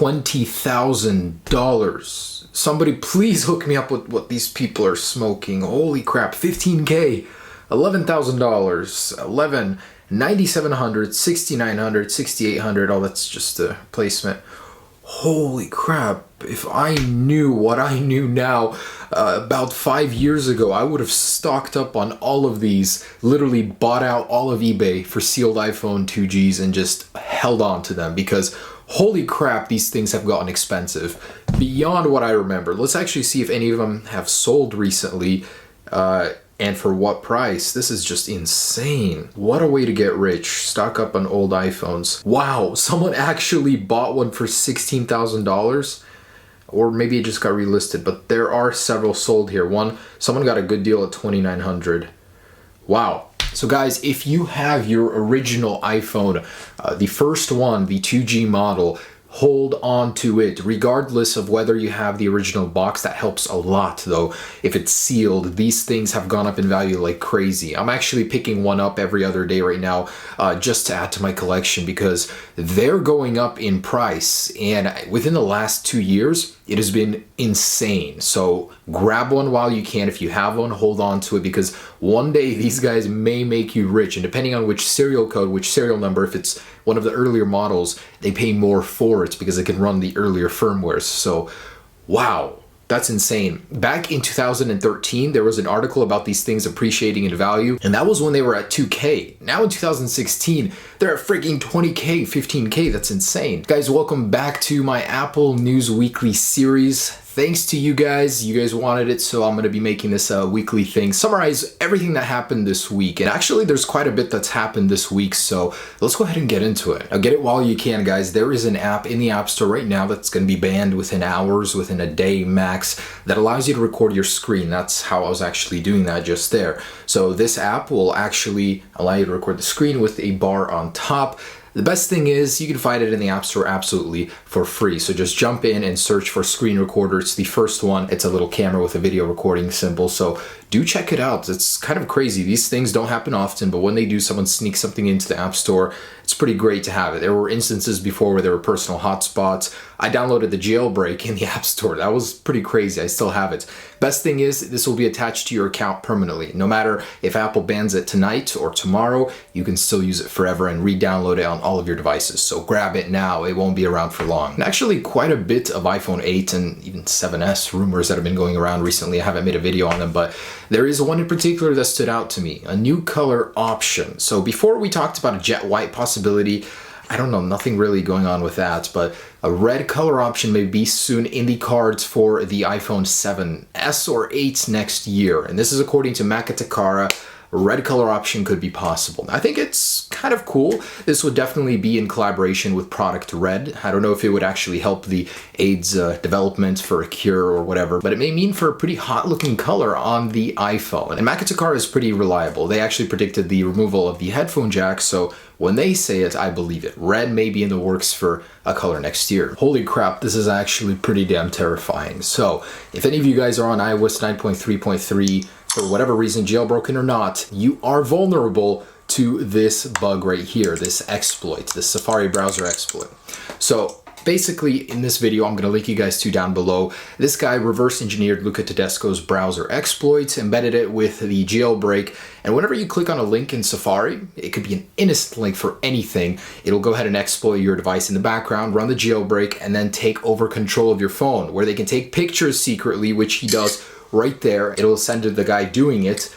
$20,000. Somebody please hook me up with what these people are smoking. Holy crap, 15K, $11,000, 11, 9,700, 6,900, 6,800. Oh, that's just a placement. Holy crap, if I knew what I knew now about 5 years ago, I would have stocked up on all of these, literally bought out all of eBay for sealed iPhone 2Gs and just held on to them because holy crap, these things have gotten expensive beyond what I remember. Let's actually see if any of them have sold recently and for what price. This is just insane. What a way to get rich. Stock up on old iPhones. Wow, someone actually bought one for $16,000. Or maybe it just got relisted, but there are several sold here. Someone got a good deal at $2,900. Wow. So guys, if you have your original iPhone, the first one, the 2G model, hold on to it regardless of whether you have the original box. That helps a lot though. If it's sealed, these things have gone up in value like crazy. I'm actually picking one up every other day right now just to add to my collection because they're going up in price, and within the last 2 years it has been insane. So grab one while you can. If you have one, hold on to it because one day these guys may make you rich, and depending on which serial code, which serial number, if it's one of the earlier models, they pay more for it because it can run the earlier firmwares. So wow, that's insane. Back in 2013, there was an article about these things appreciating in value, and that was when they were at 2K. Now in 2016, they're at freaking 20K, 15K. That's insane. Guys, welcome back to my Apple News Weekly series. Thanks to you guys wanted it, so I'm going to be making this a weekly thing. Summarize everything that happened this week. And actually, there's quite a bit that's happened this week, so let's go ahead and get into it. Now, get it while you can, guys. There is an app in the App Store right now that's going to be banned within hours, within a day max, that allows you to record your screen. That's how I was actually doing that just there. So this app will actually allow you to record the screen with a bar on top. The best thing is you can find it in the App Store absolutely for free. So just jump in and search for screen recorder. It's the first one. It's a little camera with a video recording symbol. So do check it out. It's kind of crazy. These things don't happen often, but when they do, someone sneaks something into the App Store, it's pretty great to have it. There were instances before where there were personal hotspots. I downloaded the jailbreak in the App Store. That was pretty crazy. I still have it. Best thing is this will be attached to your account permanently. No matter if Apple bans it tonight or tomorrow, you can still use it forever and re-download it on all of your devices. So grab it now. It won't be around for long. And actually, quite a bit of iPhone 8 and even 7S rumors that have been going around recently. I haven't made a video on them, but there is one in particular that stood out to me. A new color option. So before we talked about a jet white possibility, I don't know, nothing really going on with that, but a red color option may be soon in the cards for the iPhone 7S or 8 next year. And this is according to Maka Takara. A red color option could be possible. I think it's kind of cool. This would definitely be in collaboration with Product Red. I don't know if it would actually help the AIDS development for a cure or whatever, but it may mean for a pretty hot looking color on the iPhone. And Maka Takara is pretty reliable. They actually predicted the removal of the headphone jack, so when they say it, I believe it. Red may be in the works for a color next year. Holy crap, this is actually pretty damn terrifying. So if any of you guys are on iOS 9.3.3, for whatever reason, jailbroken or not, you are vulnerable to this bug right here, this exploit, this Safari browser exploit. So basically, in this video, I'm going to link you guys to down below. This guy reverse engineered Luca Tedesco's browser exploit, embedded it with the jailbreak, and whenever you click on a link in Safari, it could be an innocent link for anything. It'll go ahead and exploit your device in the background, run the jailbreak, and then take over control of your phone, where they can take pictures secretly, which he does right there. It'll send to the guy doing it.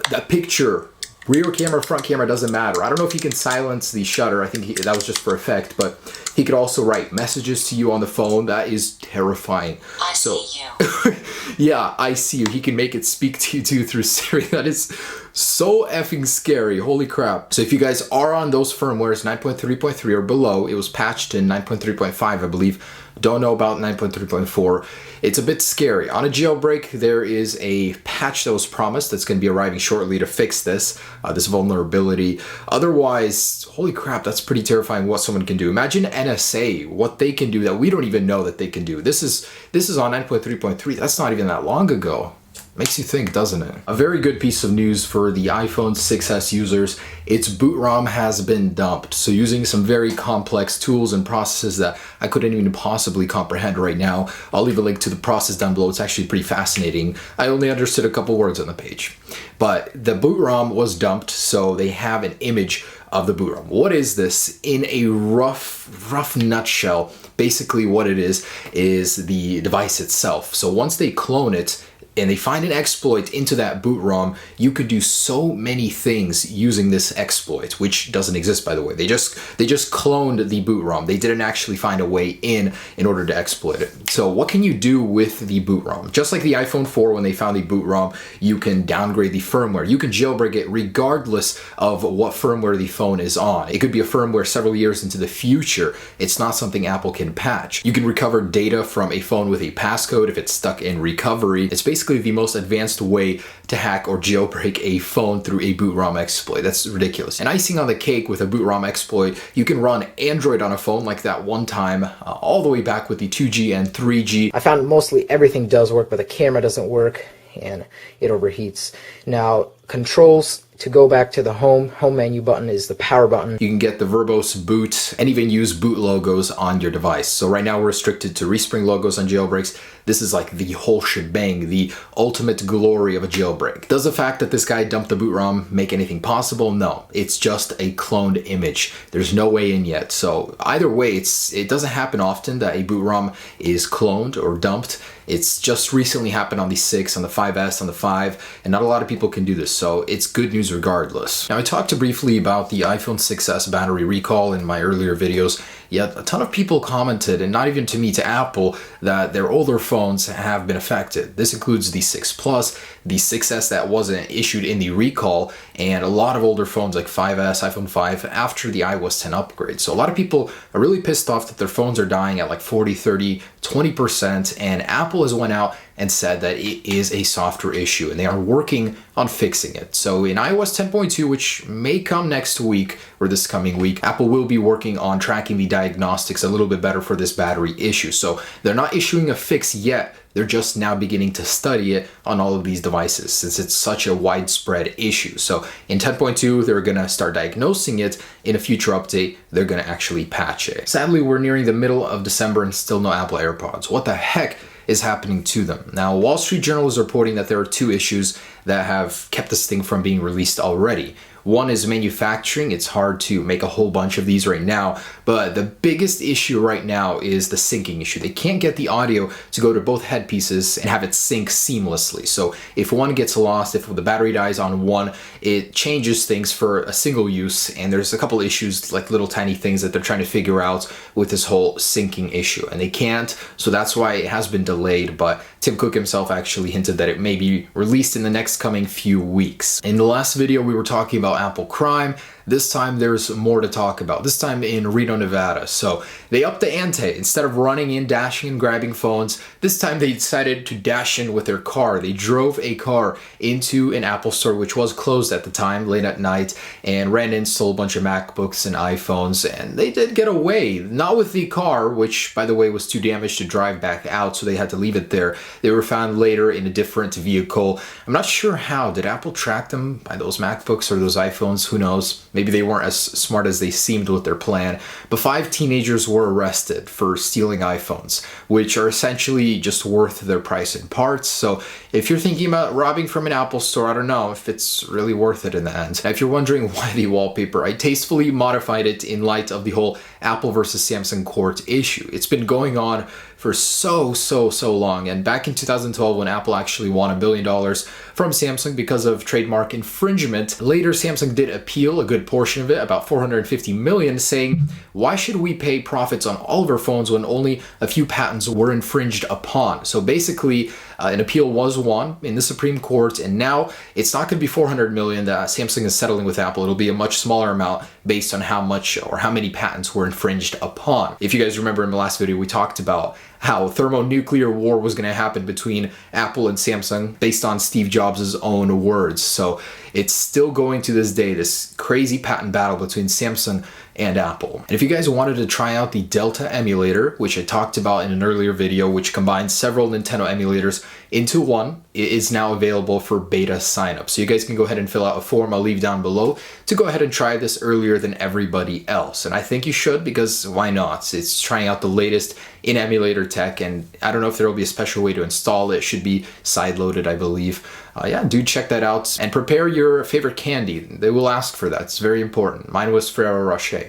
That picture, rear camera, front camera, doesn't matter. I don't know if he can silence the shutter. I think that was just for effect, but he could also write messages to you on the phone. That is terrifying. I see you. Yeah, I see you. He can make it speak to you too through Siri. That is so effing scary. Holy crap. So if you guys are on those firmwares, 9.3.3 or below, it was patched in 9.3.5, I believe. Don't know about 9.3.4. It's a bit scary. On a jailbreak, there is a patch that was promised that's going to be arriving shortly to fix this vulnerability. Otherwise, holy crap, that's pretty terrifying what someone can do. Imagine NSA, what they can do that we don't even know that they can do. This is on 9.3.3. That's not even that long ago. Makes you think, doesn't it? A very good piece of news for the iPhone 6s users. Its boot ROM has been dumped. So using some very complex tools and processes that I couldn't even possibly comprehend right now, I'll leave a link to the process down below. It's actually pretty fascinating. I only understood a couple words on the page. But the boot ROM was dumped, so they have an image of the boot ROM. What is this? In a rough nutshell, basically what it is the device itself. So once they clone it, and they find an exploit into that boot ROM, you could do so many things using this exploit, which doesn't exist, by the way. They just cloned the boot ROM. They didn't actually find a way in order to exploit it. So what can you do with the boot ROM? Just like the iPhone 4, when they found the boot ROM, you can downgrade the firmware. You can jailbreak it regardless of what firmware the phone is on. It could be a firmware several years into the future. It's not something Apple can patch. You can recover data from a phone with a passcode if it's stuck in recovery. It's basically the most advanced way to hack or jailbreak a phone through a boot ROM exploit. That's ridiculous. And icing on the cake with a boot ROM exploit, you can run Android on a phone like that one time, all the way back with the 2G and 3G. I found mostly everything does work, but the camera doesn't work and it overheats. Now, controls, to go back to the home menu button is the power button. You can get the verbose boot and even use boot logos on your device. So right now we're restricted to Respring logos on jailbreaks. This is like the whole shebang, the ultimate glory of a jailbreak. Does the fact that this guy dumped the boot ROM make anything possible? No, it's just a cloned image. There's no way in yet. So either way, it doesn't happen often that a boot ROM is cloned or dumped. It's just recently happened on the 6, on the 5S, on the 5, and not a lot of people can do this, so it's good news regardless. Now, I talked briefly about the iPhone 6s battery recall in my earlier videos, yet a ton of people commented, and not even to me, to Apple, that their older phones have been affected. This includes the 6 Plus, the 6s that wasn't issued in the recall, and a lot of older phones like 5S, iPhone 5, after the iOS 10 upgrade. So a lot of people are really pissed off that their phones are dying at like 40, 30, 20%, and Apple has went out and said that it is a software issue and they are working on fixing it. So in iOS 10.2, which may come next week or this coming week, Apple will be working on tracking the diagnostics a little bit better for this battery issue. So they're not issuing a fix yet. They're just now beginning to study it on all of these devices since it's such a widespread issue. So in 10.2, they're going to start diagnosing it. In a future update, they're going to actually patch it. Sadly, we're nearing the middle of December and still no Apple AirPods. What the heck is happening to them? Now, Wall Street Journal is reporting that there are 2 issues that have kept this thing from being released already. One is manufacturing. It's hard to make a whole bunch of these right now, but the biggest issue right now is the syncing issue. They can't get the audio to go to both headpieces and have it sync seamlessly. So if one gets lost, if the battery dies on one, it changes things for a single use, and there's a couple issues, like little tiny things that they're trying to figure out with this whole syncing issue, and they can't, so that's why it has been delayed. But Tim Cook himself actually hinted that it may be released in the next coming few weeks. In the last video, we were talking about Apple crime. This time there's more to talk about, this time in Reno, Nevada. So they upped the ante. Instead of running in, dashing and grabbing phones, this time they decided to dash in with their car. They drove a car into an Apple store, which was closed at the time, late at night, and ran in, stole a bunch of MacBooks and iPhones, and they did get away. Not with the car, which, by the way, was too damaged to drive back out, so they had to leave it there. They were found later in a different vehicle. I'm not sure how. Did Apple track them by those MacBooks or those iPhones? Who knows? Maybe they weren't as smart as they seemed with their plan. But 5 teenagers were arrested for stealing iPhones, which are essentially just worth their price in parts. So if you're thinking about robbing from an Apple store, I don't know if it's really worth it in the end. Now, if you're wondering why the wallpaper, I tastefully modified it in light of the whole Apple versus Samsung court issue. It's been going on for so long. And back in 2012, when Apple actually won $1 billion from Samsung because of trademark infringement, later Samsung did appeal a good portion of it, about $450 million, saying, why should we pay profits on all of our phones when only a few patents were infringed upon? So basically, an appeal was won in the Supreme Court, and now it's not going to be $400 million that Samsung is settling with Apple. It'll be a much smaller amount based on how much or how many patents were infringed upon. If you guys remember in the last video, we talked about how thermonuclear war was going to happen between Apple and Samsung based on Steve Jobs' own words. So it's still going to this day, this crazy patent battle between Samsung and Apple. And if you guys wanted to try out the Delta emulator, which I talked about in an earlier video, which combines several Nintendo emulators into one, it is now available for beta signup. So you guys can go ahead and fill out a form I'll leave down below to go ahead and try this earlier than everybody else. And I think you should, because why not? It's trying out the latest in emulator tech, and I don't know if there will be a special way to install it. It should be side-loaded, I believe. Yeah, do check that out, and prepare your favorite candy. They will ask for that. It's very important. Mine was Ferrero Rocher.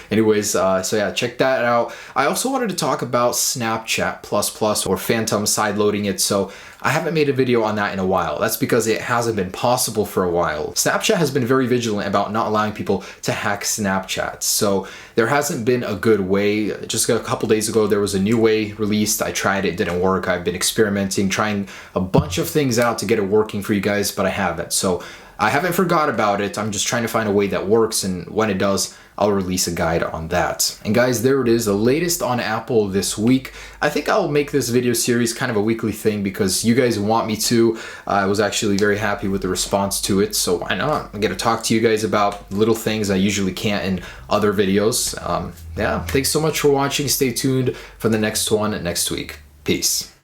Anyways, so yeah, check that out. I also wanted to talk about Snapchat++ or Phantom side-loading it. So I haven't made a video on that in a while. That's because it hasn't been possible for a while. Snapchat has been very vigilant about not allowing people to hack Snapchat. So there hasn't been a good way. Just a couple days ago, there was a new way released. I tried it, didn't work. I've been experimenting, trying a bunch of things out to get it working for you guys, but I haven't. So I haven't forgot about it. I'm just trying to find a way that works, and when it does, I'll release a guide on that. And guys, there it is, the latest on Apple this week. I think I'll make this video series kind of a weekly thing because you guys want me to. I was actually very happy with the response to it, so why not? I get to talk to you guys about little things I usually can't in other videos. Yeah, thanks so much for watching. Stay tuned for the next one next week. Peace.